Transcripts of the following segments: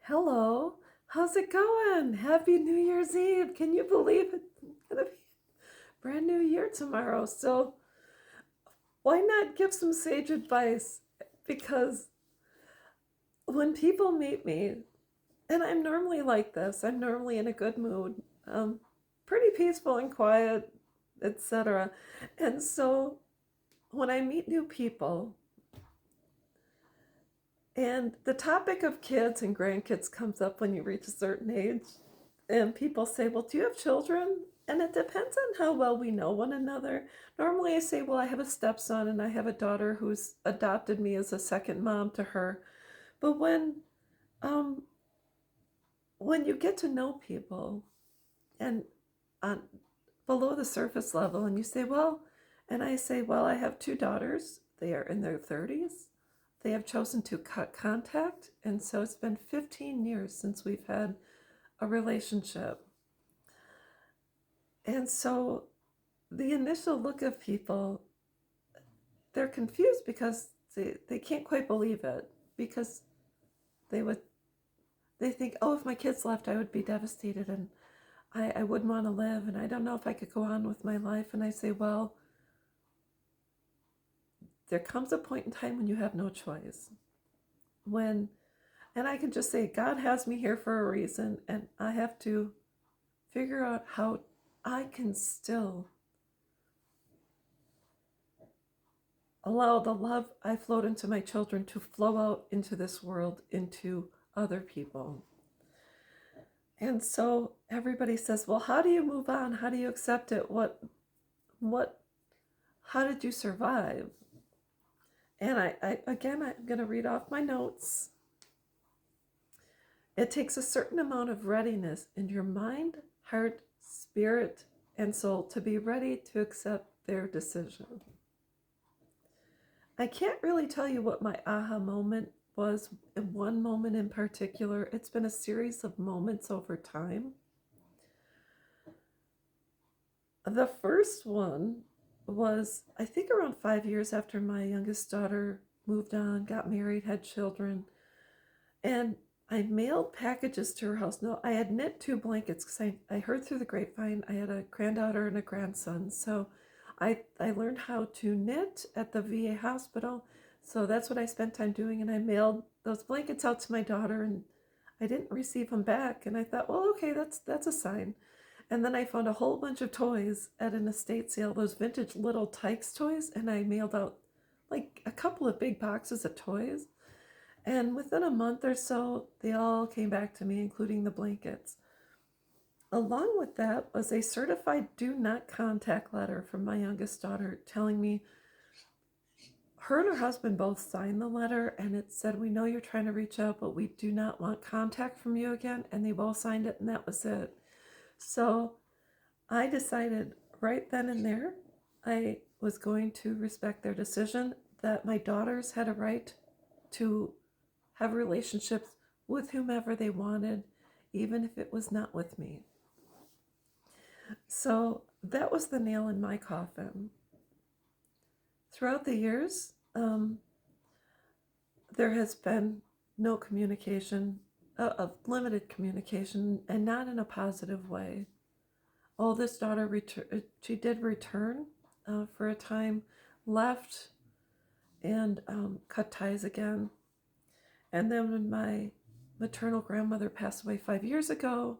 Hello, how's it going? Happy New Year's Eve. Can you believe it? It's gonna be a brand new year tomorrow. So, why not give some sage advice? Because when people meet me, and I'm normally like this, I'm normally in a good mood, pretty peaceful and quiet, etc. And so, when I meet new people, and the topic of kids and grandkids comes up when you reach a certain age, and people say, "Well, do you have children?" And it depends on how well we know one another. Normally, I say, "Well, I have a stepson and I have a daughter who's adopted me as a second mom to her." But um, when you get to know people and on below the surface level, and you say, "Well," and I say, "Well, I have two daughters. They are in their 30s. They have chosen to cut contact, and so it's been 15 years since we've had a relationship." And so the initial look of people, they're confused because they can't quite believe it, because they would they think, "Oh, if my kids left, I would be devastated, and I wouldn't want to live, and I don't know if I could go on with my life." And I say, "Well, there comes a point in time when you have no choice. When And I can just say, God has me here for a reason, and I have to figure out how I can still allow the love I flowed into my children to flow out into this world, into other people." And so everybody says, "Well, how do you move on? How do you accept it? What, how did you survive?" And I'm going to read off my notes. It takes a certain amount of readiness in your mind, heart, spirit, and soul to be ready to accept their decision. I can't really tell you what my aha moment was in one moment in particular. It's been a series of moments over time. The first one was, I think, around 5 years after my youngest daughter moved on, got married, had children, and I mailed packages to her house. No, I had knit two blankets because I heard through the grapevine I had a granddaughter and a grandson. So I learned how to knit at the VA hospital. So that's what I spent time doing. And I mailed those blankets out to my daughter, and I didn't receive them back. And I thought, well, okay, that's a sign. And then I found a whole bunch of toys at an estate sale, those vintage little Tykes toys, and I mailed out like a couple of big boxes of toys. And within a month or so, they all came back to me, including the blankets. Along with that was a certified do not contact letter from my youngest daughter telling me, her and her husband both signed the letter, and it said, "We know you're trying to reach out, but we do not want contact from you again." And they both signed it, and that was it. So I decided right then and there I was going to respect their decision, that my daughters had a right to have relationships with whomever they wanted, even if it was not with me. So that was the nail in my coffin. Throughout the years, there has been no communication, of limited communication, and not in a positive way. Oldest daughter, she did return for a time, left, and cut ties again. And then when my maternal grandmother passed away 5 years ago,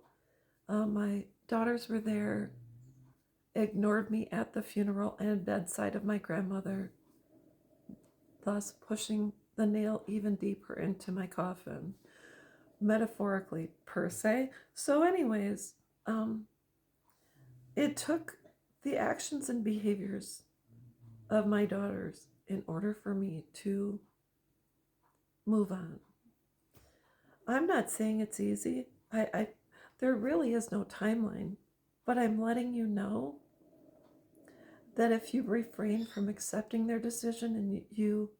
my daughters were there, ignored me at the funeral and bedside of my grandmother, thus pushing the nail even deeper into my coffin, metaphorically per se. So, anyways, it took the actions and behaviors of my daughters in order for me to move on. I'm not saying it's easy. There really is no timeline, but I'm letting you know that if you refrain from accepting their decision and you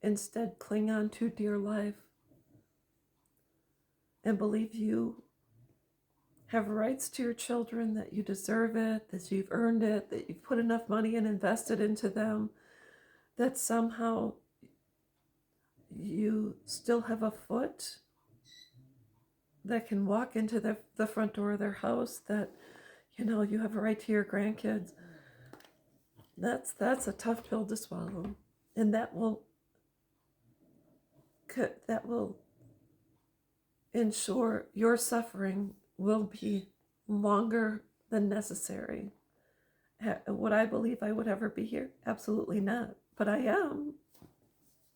instead cling on to dear life and believe you have rights to your children, that you deserve it, that you've earned it, that you've put enough money and invested into them, that somehow you still have a foot that can walk into the front door of their house, that, you have a right to your grandkids. That's a tough pill to swallow. And that will ensure your suffering will be longer than necessary. Would I believe I would ever be here? Absolutely not. But I am.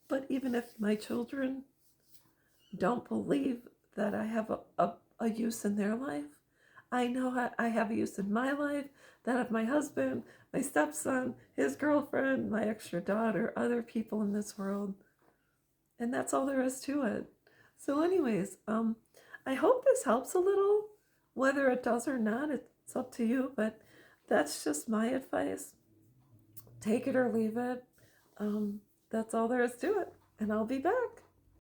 But even if my children don't believe that I have a use in their life, I know I have a use in my life, that of my husband, my stepson, his girlfriend, my extra daughter, other people in this world. And that's all there is to it. So, anyways, I hope this helps a little. Whether it does or not, it's up to you. But that's just my advice. Take it or leave it. That's all there is to it. And I'll be back.